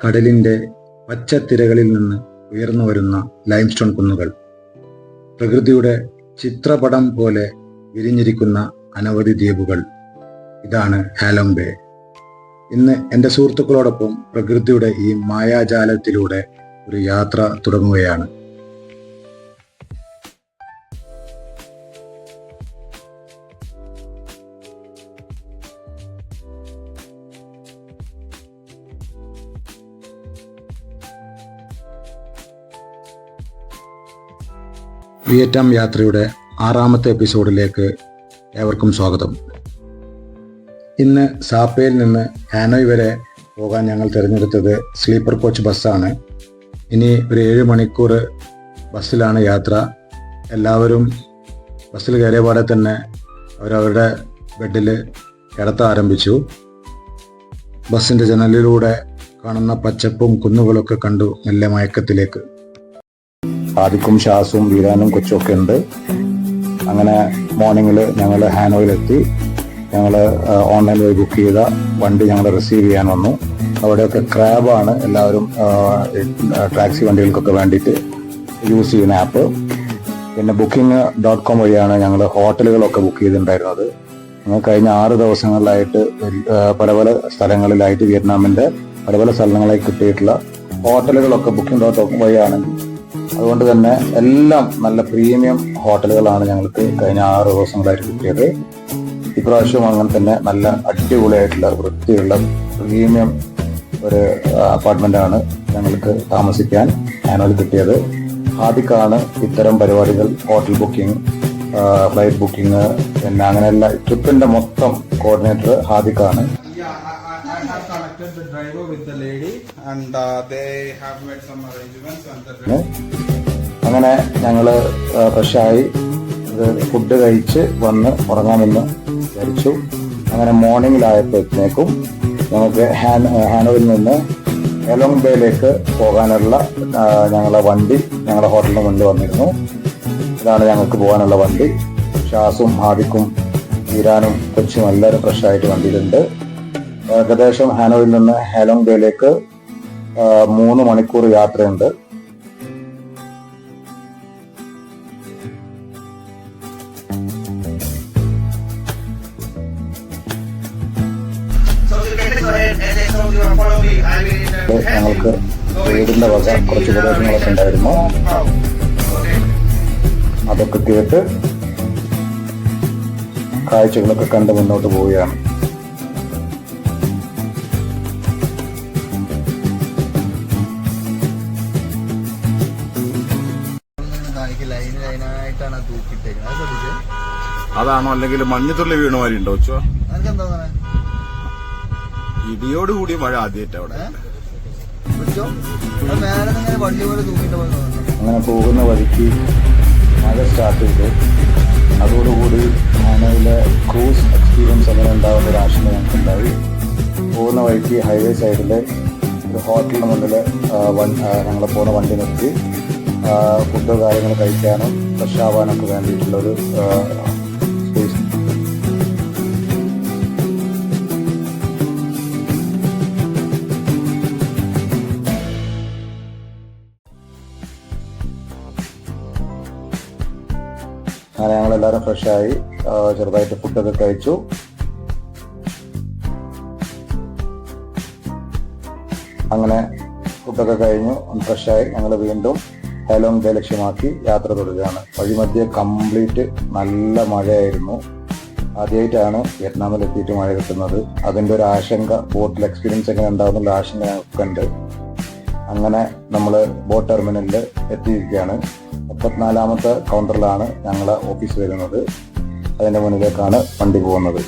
കടലിൻ്റെ പച്ചത്തിരകളിൽ നിന്ന് ഉയർന്നു വരുന്ന ലൈംസ്റ്റോൺ കുന്നുകൾ, പ്രകൃതിയുടെ ചിത്രപടം പോലെ വിരിഞ്ഞിരിക്കുന്ന അനവധി ദ്വീപുകൾ. ഇതാണ് ഹാലോങ് ബേ. ഇന്ന് എൻ്റെ സുഹൃത്തുക്കളോടൊപ്പം പ്രകൃതിയുടെ ഈ മായാജാലത്തിലൂടെ ഒരു യാത്ര തുടങ്ങുകയാണ്. വിയറ്റ്നാം യാത്രയുടെ 6ാമത്തെ എപ്പിസോഡിലേക്ക് ഏവർക്കും സ്വാഗതം. ഇന്ന് സാപ്പയിൽ നിന്ന് ഹാനോയ് വരെ പോകാൻ ഞങ്ങൾ തിരഞ്ഞെടുത്തത് സ്ലീപ്പർ കോച്ച് ബസ്സാണ്. ഇനി ഒരു 7 മണിക്കൂർ ബസ്സിലാണ് യാത്ര. എല്ലാവരും ബസ്സിൽ കയറിയ പാടെ തന്നെ അവരവരുടെ ബെഡിൽ കിടത്താൻ ആരംഭിച്ചു. ബസ്സിൻ്റെ ജനലിലൂടെ കാണുന്ന പച്ചപ്പും കുന്നുകളൊക്കെ കണ്ടു മെല്ലെ മയക്കത്തിലേക്ക്. ആദിക്കും ഷാസും വീരാനും കൊച്ചുമൊക്കെ ഉണ്ട്. അങ്ങനെ മോർണിംഗിൽ ഞങ്ങൾ ഹാനോയിലെത്തി. ഞങ്ങൾ ഓൺലൈൻ വഴി ബുക്ക് ചെയ്ത വണ്ടി ഞങ്ങൾ റിസീവ് ചെയ്യാൻ വന്നു. അവിടെയൊക്കെ ക്രാബാണ് എല്ലാവരും ടാക്സി വണ്ടികൾക്കൊക്കെ വേണ്ടിയിട്ട് യൂസ് ചെയ്യുന്ന ആപ്പ്. പിന്നെ booking.com വഴിയാണ് ഞങ്ങൾ ഹോട്ടലുകളൊക്കെ ബുക്ക് ചെയ്തിട്ടുണ്ടായിരുന്നത്. ഞങ്ങൾ കഴിഞ്ഞ 6 ദിവസങ്ങളിലായിട്ട് പല പല സ്ഥലങ്ങളിലായിട്ട് വിയറ്റ്നാമിൻ്റെ പല പല സ്ഥലങ്ങളായി കിട്ടിയിട്ടുള്ള ഹോട്ടലുകളൊക്കെ booking.com വഴിയാണെങ്കിൽ, അതുകൊണ്ട് തന്നെ എല്ലാം നല്ല പ്രീമിയം ഹോട്ടലുകളാണ് ഞങ്ങൾക്ക് കഴിഞ്ഞ 6 ദിവസങ്ങളായിട്ട് കിട്ടിയത്. ഇപ്രാവശ്യം അങ്ങനെ തന്നെ നല്ല അടിപൊളിയായിട്ടുള്ള വൃത്തിയുള്ള പ്രീമിയം ഒരു അപ്പാർട്ട്മെൻ്റാണ് ഞങ്ങൾക്ക് താമസിക്കാൻ ഹാനോയിൽ കിട്ടിയത്. ഹാദിക്കാണ് ഇത്തരം പരിപാടികൾ, ഹോട്ടൽ ബുക്കിംഗ്, ഫ്ലൈറ്റ് ബുക്കിംഗ്, പിന്നെ അങ്ങനെയുള്ള ട്രിപ്പിൻ്റെ മൊത്തം coordinator ഹാദിക്കാണ്. The driver with the lady and they have made some arrangements and അങ്ങനെ ഞങ്ങൾ ഫ്രഷായി ഫുഡ് കഴിച്ച് വന്ന് ഉറങ്ങാമെന്ന് വിചാരിച്ചു. അങ്ങനെ മോർണിംഗിലായപ്പോഴത്തേക്കും ഞങ്ങൾക്ക് ഹാനോയിൽ നിന്ന് ഹാലോങ് ബേയിലേക്ക് പോകാനുള്ള ഞങ്ങളുടെ വണ്ടി ഞങ്ങളുടെ ഹോട്ടലിന് മുന്നിൽ വന്നിരുന്നു. ഇതാണ് ഞങ്ങൾക്ക് പോകാനുള്ള വണ്ടി. ഷാസും ഹാദിക്കും വീരാനും കൊച്ചും എല്ലാവരും ഫ്രഷായിട്ട് വണ്ടിയിലുണ്ട്. ഏകദേശം ഹാനോയിൽ നിന്ന് ഹാലോങ് ബേയിലേക്ക് 3 മണിക്കൂർ യാത്രയുണ്ട്. ഞങ്ങൾക്ക് വീടിന്റെ വക കുറച്ച് ഉപദേശങ്ങളൊക്കെ ഉണ്ടായിരുന്നു. അതൊക്കെ കേട്ട് കാഴ്ചകളൊക്കെ കണ്ട് മുന്നോട്ട് പോവുകയാണ്. അതാണോ അല്ലെങ്കിൽ മഞ്ഞത്തുള്ളി വീണമാരി ഉണ്ടോ? ഇടിയോട് കൂടിയ മഴ ആദ്യമായിട്ട് അവിടെ. അങ്ങനെ പോകുന്ന വഴിക്ക് മഴ സ്റ്റാർട്ട് ചെയ്തു. അതോടുകൂടി ഹാനോയിലെ ക്രൂസ് എക്സ്പീരിയൻസ് അങ്ങനെ ഉണ്ടാകുന്ന ഒരു ആശങ്ക ഞങ്ങൾക്കുണ്ടായി. പോകുന്ന വഴിക്ക് ഹൈവേ സൈഡിൽ ഒരു ഹോട്ടലിന് മുന്നിൽ ഞങ്ങൾ പോകുന്ന വണ്ടി നിർത്തി ഫുഡ് കാര്യങ്ങൾ കഴിക്കാനും ഫ്രഷ് ആവാനൊക്കെ വേണ്ടിയിട്ടുള്ളൊരു സ്പേസ്. അങ്ങനെ ഞങ്ങളെല്ലാവരും ഫ്രഷായി ചെറുതായിട്ട് ഫുഡൊക്കെ കഴിച്ചു. അങ്ങനെ ഫുഡൊക്കെ കഴിഞ്ഞു ഫ്രഷായി ഞങ്ങൾ വീണ്ടും ഹാലോങ് ബേ ലക്ഷ്യമാക്കി യാത്ര തുടരുകയാണ്. വഴിമധ്യേ കംപ്ലീറ്റ് നല്ല മഴയായിരുന്നു. ആദ്യമായിട്ടാണ് വിയറ്റ്നാമിൽ എത്തിയിട്ട് മഴ കിട്ടുന്നത്. അതിൻ്റെ ഒരു ആശങ്ക, ബോട്ടിൽ എക്സ്പീരിയൻസ് എങ്ങനെ ഉണ്ടാകുന്നുള്ള ആശങ്ക ഞങ്ങൾക്ക് ഉണ്ട്. അങ്ങനെ നമ്മൾ ബോട്ട് ടെർമിനലിൽ എത്തിയിരിക്കുകയാണ്. 34ാമത്തെ കൗണ്ടറിലാണ് ഞങ്ങളെ ഓഫീസ് വരുന്നത്. അതിൻ്റെ മുന്നിലേക്കാണ് വണ്ടി പോകുന്നത്.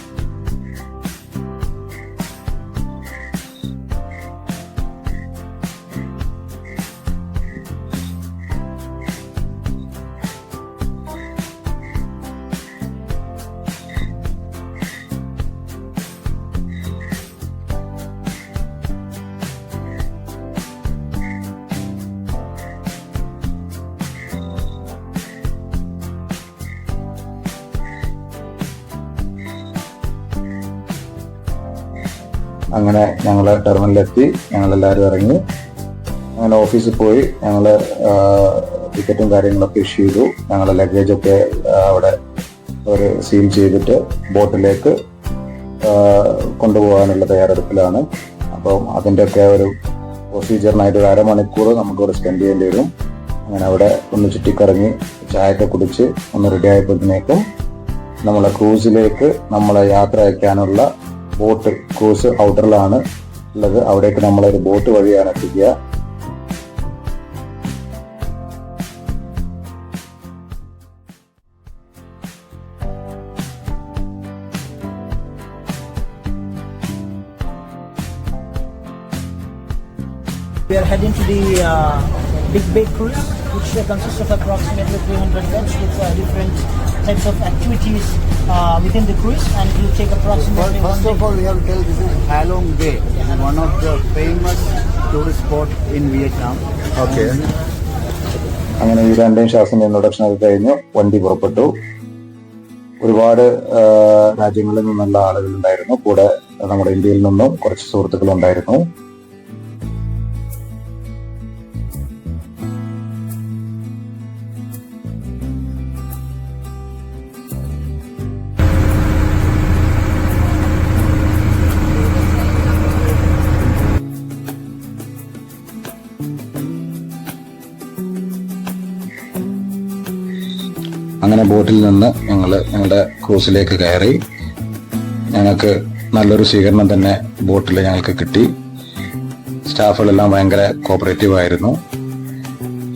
അങ്ങനെ ഞങ്ങൾ ടെർമിനലിലെത്തി. ഞങ്ങളെല്ലാവരും ഇറങ്ങി. അങ്ങനെ ഓഫീസിൽ പോയി ഞങ്ങൾ ടിക്കറ്റും കാര്യങ്ങളൊക്കെ ഇഷ്യൂ ചെയ്തു. ഞങ്ങളുടെ ലഗേജൊക്കെ അവിടെ ഒരു സീൽ ചെയ്തിട്ട് ബോട്ടിലേക്ക് കൊണ്ടുപോകാനുള്ള തയ്യാറെടുപ്പിലാണ്. അപ്പം അതിൻ്റെയൊക്കെ ഒരു പ്രൊസീജിയറിനായിട്ട് ഒരു അരമണിക്കൂർ നമുക്കിവിടെ സ്പെൻഡ് ചെയ്യേണ്ടി വരും. അങ്ങനെ അവിടെ ഒന്ന് ചുറ്റിക്കറങ്ങി ചായയൊക്കെ കുടിച്ച് ഒന്ന് റെഡി ആയപ്പോഴത്തേക്കും നമ്മളെ ക്രൂസിലേക്ക് നമ്മളെ യാത്ര അയക്കാനുള്ള ബോട്ട്, ക്രൂസ് ഔട്ടറിലാണ് ഉള്ളത്. അവിടേക്ക് നമ്മളൊരു ബോട്ട് വഴിയാണ് എത്തിക്കുക. We are heading to the Big Bay Cruise, which consists of approximately 300 beds with different types of activities within the cruise, and it will take approximately First of all, we have to tell this is Halong Bay, one of the famous tourist spot in Vietnam. Okay. അങ്ങനെ ഈ രണ്ടേം ശാസ്ത്രത്തിന്റെ introduction ഒക്കെ കഴിഞ്ഞ് വണ്ടി പുറപ്പെട്ടു. ഒരുപാട് രാജ്യങ്ങളിൽ നിന്നുള്ള ആളുകൾ ഉണ്ടായിരുന്നു. കൂടെ നമ്മുടെ ഇന്ത്യയിൽ നിന്നും കുറച്ച് സുഹൃത്തുക്കൾ ഉണ്ടായിരുന്നു. അങ്ങനെ ബോട്ടിൽ നിന്ന് ഞങ്ങളുടെ ക്രൂസിലേക്ക് കയറി. ഞങ്ങൾക്ക് നല്ലൊരു സ്വീകരണം തന്നെ ബോട്ടിൽ ഞങ്ങൾക്ക് കിട്ടി. സ്റ്റാഫുകളെല്ലാം ഭയങ്കര കോപ്പറേറ്റീവ് ആയിരുന്നു.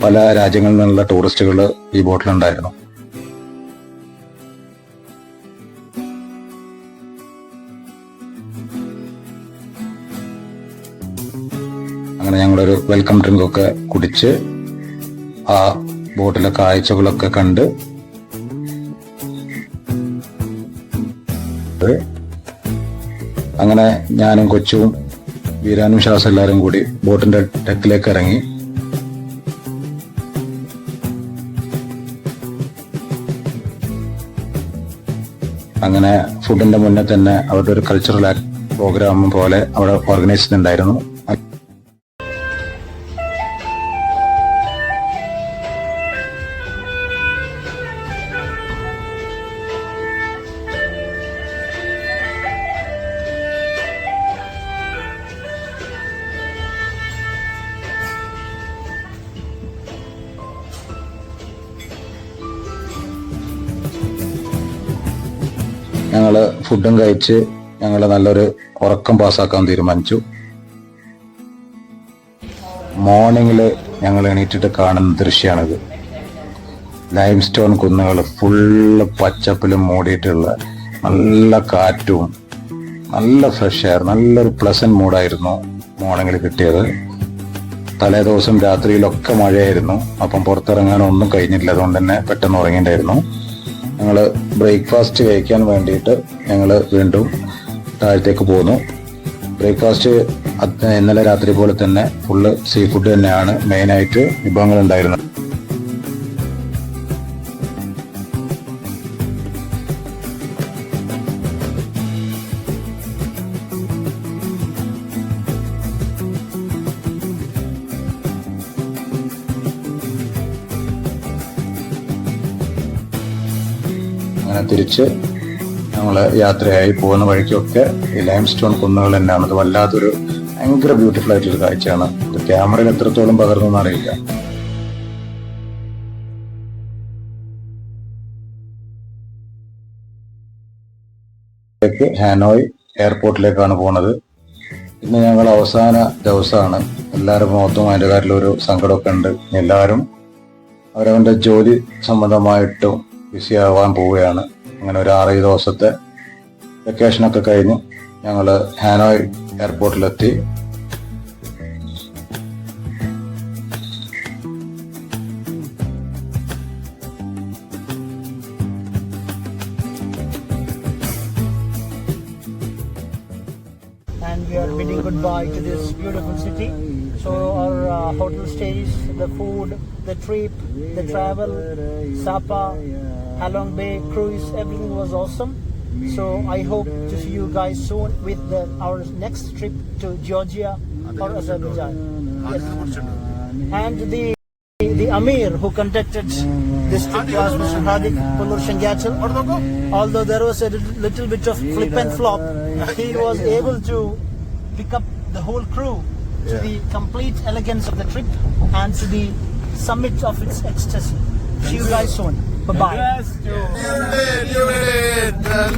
പല രാജ്യങ്ങളിൽ നിന്നുള്ള ടൂറിസ്റ്റുകൾ ഈ ബോട്ടിലുണ്ടായിരുന്നു. അങ്ങനെ ഞങ്ങളൊരു വെൽക്കം ഡ്രിങ്ക് ഒക്കെ കുടിച്ച് ആ ബോട്ടിലെ കാഴ്ചകളൊക്കെ കണ്ട് അങ്ങനെ ഞാനും കൊച്ചും വീരാനും ശ്വാസം എല്ലാവരും കൂടി ബോട്ടിന്റെ ഡെക്കിലേക്ക് ഇറങ്ങി. അങ്ങനെ ഫുഡിന്റെ മുന്നേ തന്നെ അവരുടെ ഒരു കൾച്ചറൽ പ്രോഗ്രാം പോലെ അവിടെ ഓർഗനൈസ് ചെയ്തിട്ടുണ്ടായിരുന്നു. ഞങ്ങൾ ഫുഡും കഴിച്ച് ഞങ്ങൾ നല്ലൊരു ഉറക്കം പാസ്സാക്കാൻ തീരുമാനിച്ചു. മോർണിംഗിൽ ഞങ്ങൾ എണീറ്റിട്ട് കാണുന്ന ദൃശ്യമാണിത്. ലൈം സ്റ്റോൺ കുന്നുകൾ ഫുള്ള് പച്ചപ്പിലും മൂടിയിട്ടുള്ള നല്ല കാറ്റും നല്ല ഫ്രഷ് എയർ, നല്ലൊരു പ്ലസന്റ് മൂഡായിരുന്നു മോർണിംഗിൽ കിട്ടിയത്. തലേ ദിവസം രാത്രിയിലൊക്കെ മഴയായിരുന്നു. അപ്പം പുറത്തിറങ്ങാനൊന്നും കഴിഞ്ഞില്ല. അതുകൊണ്ട് തന്നെ പെട്ടെന്ന് ഉറങ്ങിയിട്ടുണ്ടായിരുന്നു. ഞങ്ങൾ ബ്രേക്ക്ഫാസ്റ്റ് കഴിക്കാൻ വേണ്ടിയിട്ട് ഞങ്ങൾ വീണ്ടും താഴത്തേക്ക് പോന്നു. ബ്രേക്ക്ഫാസ്റ്റ് ഇന്നലെ രാത്രി പോലെ തന്നെ ഫുള്ള് സീ ഫുഡ് തന്നെയാണ് മെയിനായിട്ട് വിഭവങ്ങൾ ഉണ്ടായിരുന്നത്. അങ്ങനെ തിരിച്ച് ഞങ്ങൾ യാത്രയായി പോകുന്ന വഴിക്കൊക്കെ ഈ ലൈം സ്റ്റോൺ കുന്നുകൾ തന്നെയാണ്. അത് വല്ലാത്തൊരു ഭയങ്കര ബ്യൂട്ടിഫുൾ ആയിട്ടുള്ളൊരു കാഴ്ചയാണ്. ഇത് ക്യാമറയിൽ എത്രത്തോളം പകർന്നെന്ന് അറിയില്ല. ഹാനോയ് എയർപോർട്ടിലേക്കാണ് പോണത്. ഇന്ന് ഞങ്ങൾ അവസാന ദിവസമാണ്. എല്ലാവരും മൊത്തം അതിൻ്റെ കാര്യത്തിലൊരു സങ്കടമൊക്കെ ഉണ്ട്. എല്ലാവരും അവരവൻ്റെ ജോലി സംബന്ധമായിട്ടും ബിസി ആവാൻ പോവുകയാണ്. അങ്ങനെ ഒരു 6-7 ദിവസത്തെ വെക്കേഷനൊക്കെ കഴിഞ്ഞ് ഞങ്ങൾ Hanoi എയർപോർട്ടിലെത്തി. and we are bidding goodbye to this beautiful city. So our hotel stays, the food, the trip, the travel, Sapa, Halong Bay cruise, everything was awesome. So I hope to see you guys soon with our next trip to Georgia or Azerbaijan. Yes. And the Amir who conducted this trip was Mr. Hadik Pallur Shangatal. Although there was a little bit of flip and flop, he was able to pick up the whole crew to the complete elegance of the trip and to the summit of its ecstasy. See you guys soon. Bye-bye.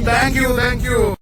Thank you.